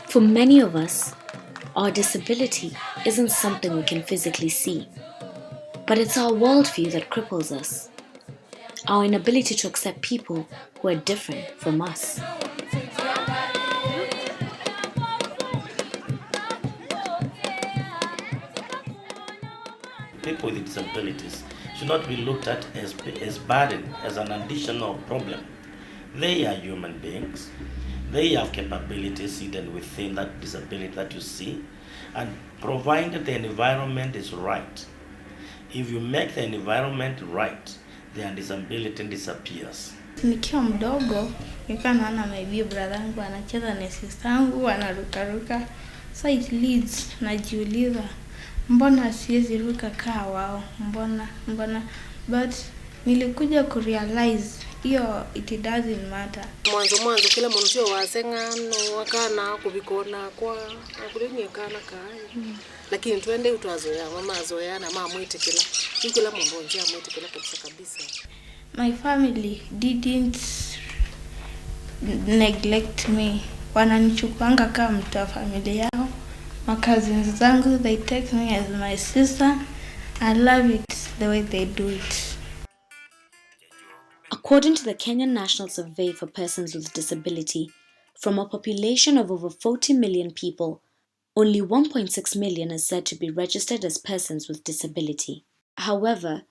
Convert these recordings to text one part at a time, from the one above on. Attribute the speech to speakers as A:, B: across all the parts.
A: For many of us, our disability isn't something we can physically see, but it's our worldview that cripples us, our inability to accept people who are different from us.
B: People with disabilities should not be looked at as burden, as an additional problem. They are human beings. They have capabilities hidden within that disability that you see, and provided the environment is right. If you make the environment right, their disability disappears.
C: Nikiwa mdogo, nilikuwa naona maybe brother yangu anacheza na sister yangu anarukaruka. So it leads najiuliza, mbona siwezi ruka kaa wao? Mbona but nilikuja kurealize hiyo it doesn't matter.
D: Mwanzo kila muntu sio wasengano wakana kubikona kwa akulenye kana kai. Lakini twende utwazoea mama azoeana mama mwitikila. Kila mambo njia mwitikila kabisa.
C: My family didn't neglect me. Wananichukuanga kama mtu wa familia yao. My cousins zangu, they take me as my sister. I love it the way they do it.
A: According to the Kenyan National Survey for Persons with Disability, from a population of over 40 million people, only 1.6 million is said to be registered as persons with disability. However,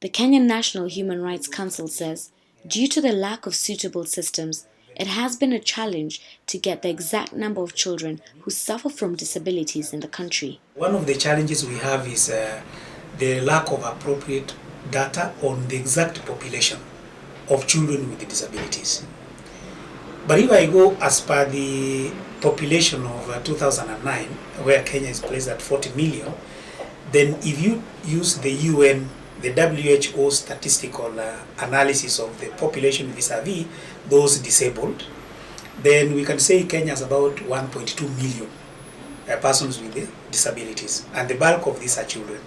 A: the Kenyan National Human Rights Council says, due to the lack of suitable systems, it has been a challenge to get the exact number of children who suffer from disabilities in the country.
E: One of the challenges we have is the lack of appropriate data on the exact population of children with disabilities. But if I go as per the population of 2009, where Kenya is placed at 40 million, then if you use the UN, the WHO statistical analysis of the population vis-a-vis those disabled, then we can say Kenya is about 1.2 million persons with disabilities, and the bulk of these are children.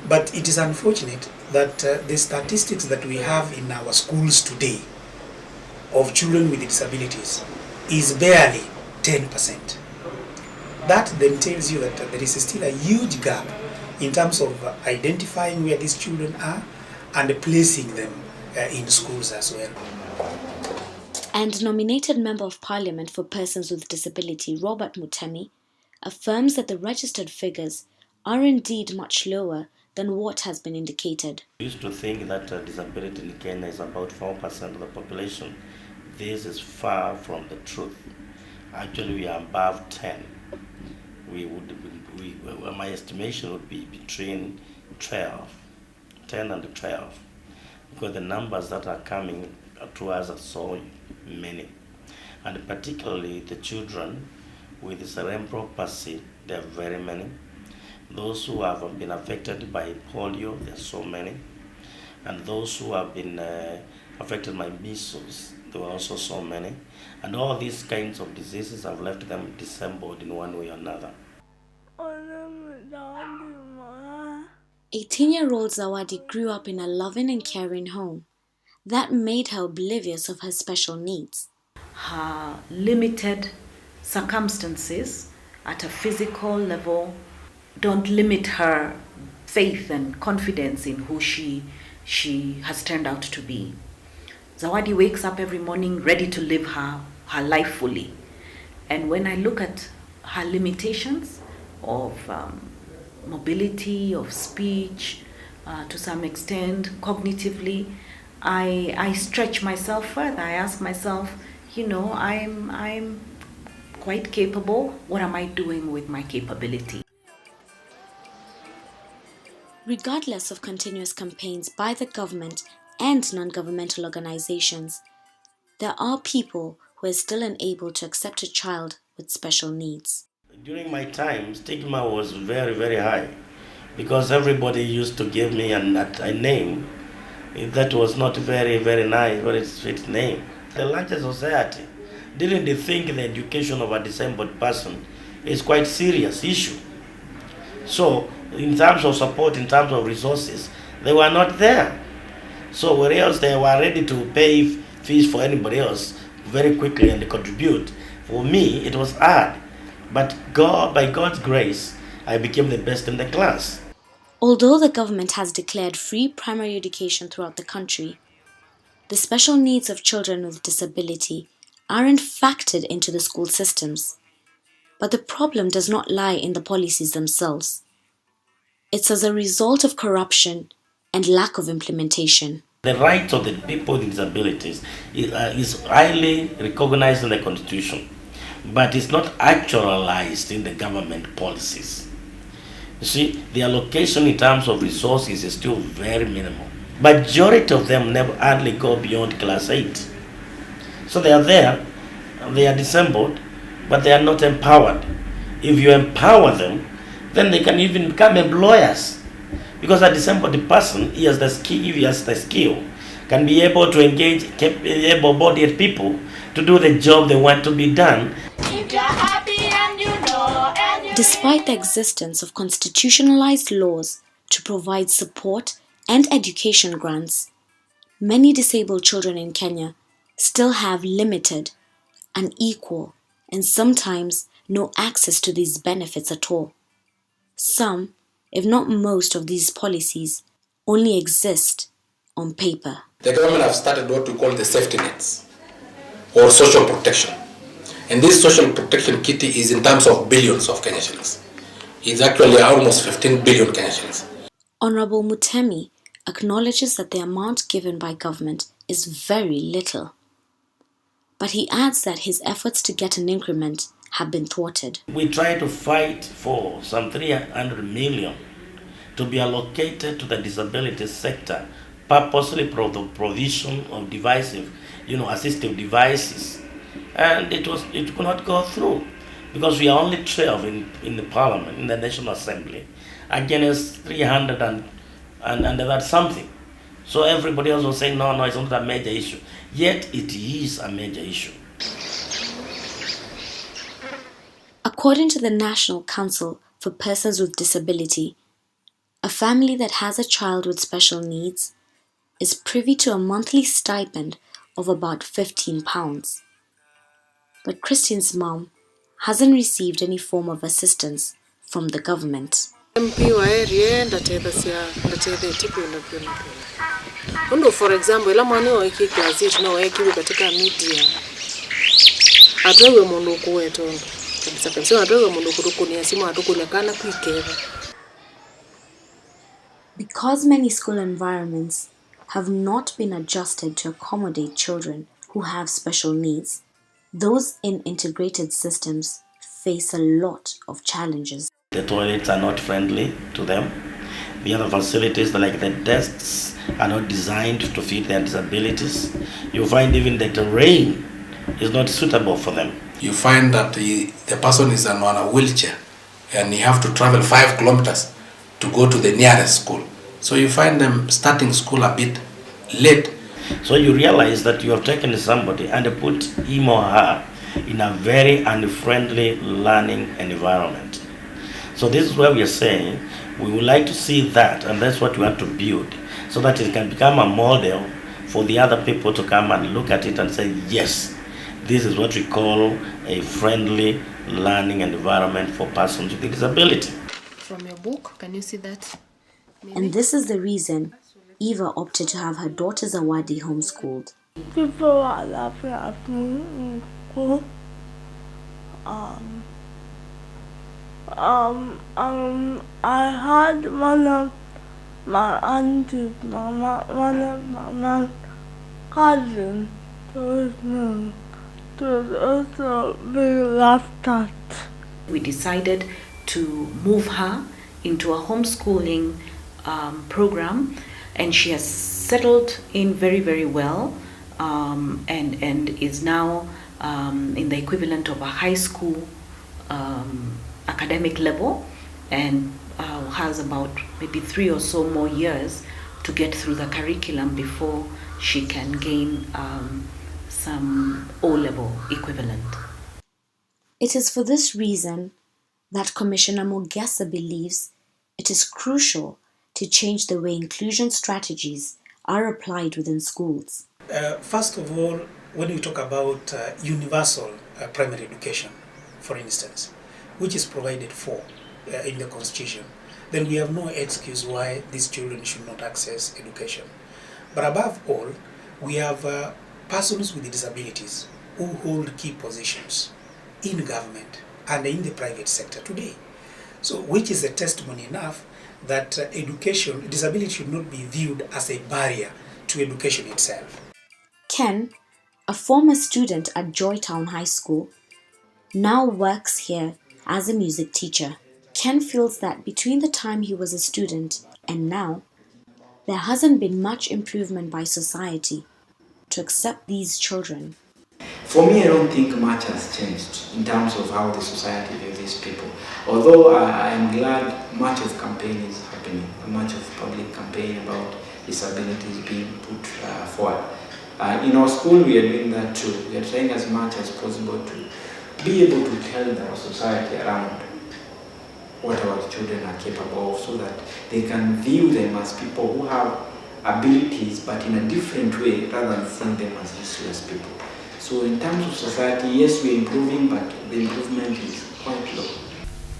E: But it is unfortunate that the statistics that we have in our schools today of children with disabilities is barely 10%. That then tells you that there is still a huge gap in terms of identifying where these children are and placing them in schools as well.
A: And nominated Member of Parliament for Persons with Disability, Robert Mutemi, affirms that the registered figures are indeed much lower than what has been indicated.
B: We used to think that disability in Kenya is about 4% of the population. This is far from the truth. Actually, we are above 10. My estimation would be between 10 and 12, because the numbers that are coming to us are so many, and particularly the children with cerebral palsy, there are very many. Those who have been affected by polio, there are so many, and those who have been affected by measles, there are also so many, and all these kinds of diseases have left them disabled in one way or another.
A: 18-year-old Zawadi grew up in a loving and caring home. That made her oblivious of her special needs.
F: Her limited circumstances at a physical level don't limit her faith and confidence in who she has turned out to be. Zawadi wakes up every morning ready to live her life fully. And when I look at her limitations of mobility, of speech, to some extent, cognitively, I stretch myself further. I ask myself, I'm quite capable. What am I doing with my capability?
A: Regardless of continuous campaigns by the government and non-governmental organizations, there are people who who is still unable to accept a child with special needs.
B: During my time, stigma was very, very high because everybody used to give me a name that was not very, very nice, very sweet name. The larger society didn't think the education of a disabled person is quite serious issue. So in terms of support, in terms of resources, they were not there. So whereas they were ready to pay fees for anybody else very quickly and contribute, for me it was hard. But by God's grace, I became the best in the class.
A: Although the government has declared free primary education throughout the country, the special needs of children with disability aren't factored into the school systems. But the problem does not lie in the policies themselves. It's as a result of corruption and lack of implementation.
B: The rights of the people with disabilities is highly recognized in the Constitution, but it's not actualized in the government policies. You see, the allocation in terms of resources is still very minimal. Majority of them never hardly go beyond class 8. So they are there, they are disabled, but they are not empowered. If you empower them, then they can even become employers. Because a disabled person, he has the skill, can be able to engage able-bodied people to do the job they want to be done.
A: Despite the existence of constitutionalized laws to provide support and education grants, many disabled children in Kenya still have limited, unequal, and sometimes no access to these benefits at all. Some, if not most of these policies, only exist on paper.
G: The government have started what we call the safety nets or social protection. And this social protection kitty is in terms of billions of Kenya shillings. It's actually almost 15 billion Kenya shillings.
A: Honorable Mutemi acknowledges that the amount given by government is very little. But he adds that his efforts to get an increment have been thwarted.
B: We try to fight for some 300 million to be allocated to the disability sector, purposely for the provision of assistive devices. And it could not go through because we are only 12 in the parliament, in the National Assembly, against 300 and that's something. So everybody else was saying, no, it's not a major issue. Yet it is a major issue.
A: According to the National Council for Persons with Disability, a family that has a child with special needs is privy to a monthly stipend of about £15. But Christine's mom hasn't received any form of assistance from the government.
D: For example, ila mwana wa iki class 8 na weki katika media. Atwewe mundu kuwetondo. Kabisa atwewe mundu kurukunia simu atukunya kana kwikera.
A: Because many school environments have not been adjusted to accommodate children who have special needs, those in integrated systems face a lot of challenges.
B: The toilets are not friendly to them. The other facilities, like the desks, are not designed to fit their disabilities. You find even the terrain is not suitable for them.
G: You find that the person is on a wheelchair and you have to travel 5 kilometers to go to the nearest school. So you find them starting school a bit late.
B: So you realize that you have taken somebody and put him or her in a very unfriendly learning environment. So this is where we are saying we would like to see that, and that's what we want to build, so that it can become a model for the other people to come and look at it and say, yes, this is what we call a friendly learning environment for persons with disability.
D: From your book, can you see that? Maybe?
A: And this is the reason Eva opted to have her daughter Zawadi homeschooled.
C: People are laughing at me in school. I had one of my aunties, one of my cousins told me to also be laughed at.
F: We decided to move her into a homeschooling program, and she has settled in very, very well, and is now in the equivalent of a high school academic level, and has about maybe 3 or so more years to get through the curriculum before she can gain some O-level equivalent.
A: It is for this reason that Commissioner Mogesa believes it is crucial to change the way inclusion strategies are applied within schools.
E: First of all, when we talk about universal primary education, for instance, which is provided for in the Constitution, then we have no excuse why these children should not access education. But above all, we have persons with disabilities who hold key positions in government and in the private sector today. So, which is a testimony enough that education, disability should not be viewed as a barrier to education itself.
A: Ken, a former student at Joytown High School, now works here as a music teacher. Ken feels that between the time he was a student and now, there hasn't been much improvement by society to accept these children.
H: For me, I don't think much has changed in terms of how the society views these people. Although I am glad much of campaign is happening, much of public campaign about disability is being put forward. In our school, we are doing that too. We are trying as much as possible to be able to tell our society around what our children are capable of, so that they can view them as people who have abilities but in a different way, rather than seeing them as useless people. So in terms of society, yes, we're improving, but the improvement is quite low.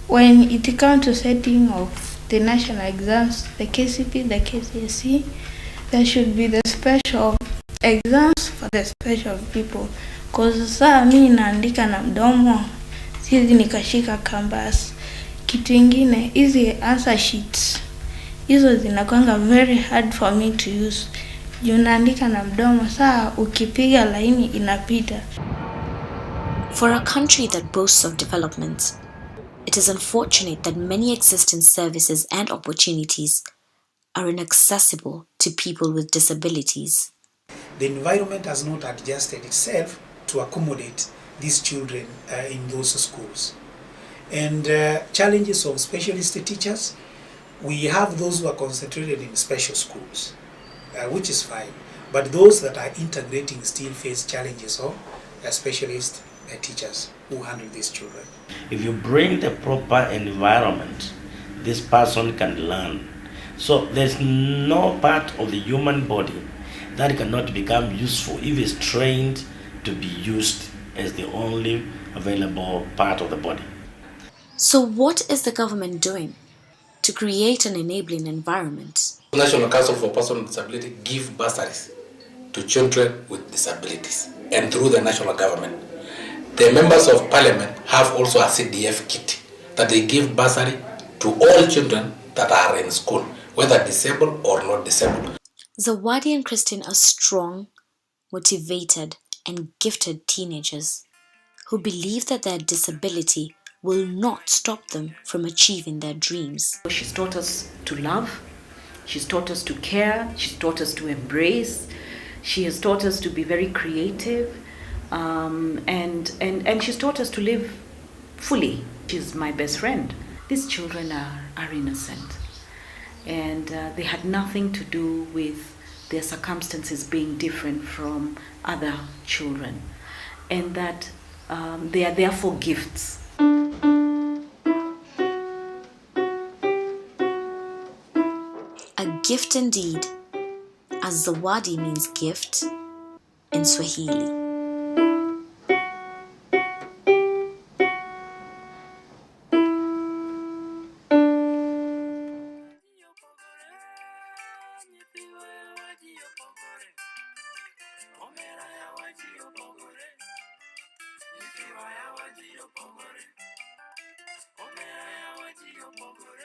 C: When it comes to setting of the national exams, the KCP, the KCSE, there should be the special exams for the special people. Because saa mimi naandika na mdomo, siwezi nikashika canvas. Kitu ingine, hizi answer sheets, hizo zinakuanga very hard for me to use. Juu naandika na mdomo, saa ukipiga laini inapita.
A: For a country that boasts of development, it is unfortunate that many existing services and opportunities are inaccessible to people with disabilities.
E: The environment has not adjusted itself to accommodate these children in those schools. And challenges of specialist teachers, we have those who are concentrated in special schools, which is fine. But those that are integrating still face challenges of specialist teachers who handle these children.
B: If you bring the proper environment, this person can learn. So there's no part of the human body that cannot become useful if it's trained to be used as the only available part of the body.
A: So what is the government doing to create an enabling environment?
G: The National Council for Persons with Disability give bursaries to children with disabilities, and through the national government. The members of parliament have also a CDF kit that they give bursary to all children that are in school, whether disabled or not disabled.
A: Zawadi and Christine are strong, motivated, and gifted teenagers who believe that their disability will not stop them from achieving their dreams.
F: She's taught us to love, she's taught us to care, she's taught us to embrace, she has taught us to be very creative, and she's taught us to live fully. She's my best friend. These children are innocent, and they had nothing to do with their circumstances being different from other children, and that they are therefore gifts.
A: A gift indeed, as Zawadi means gift in Swahili.
I: Omera ya waji opogore.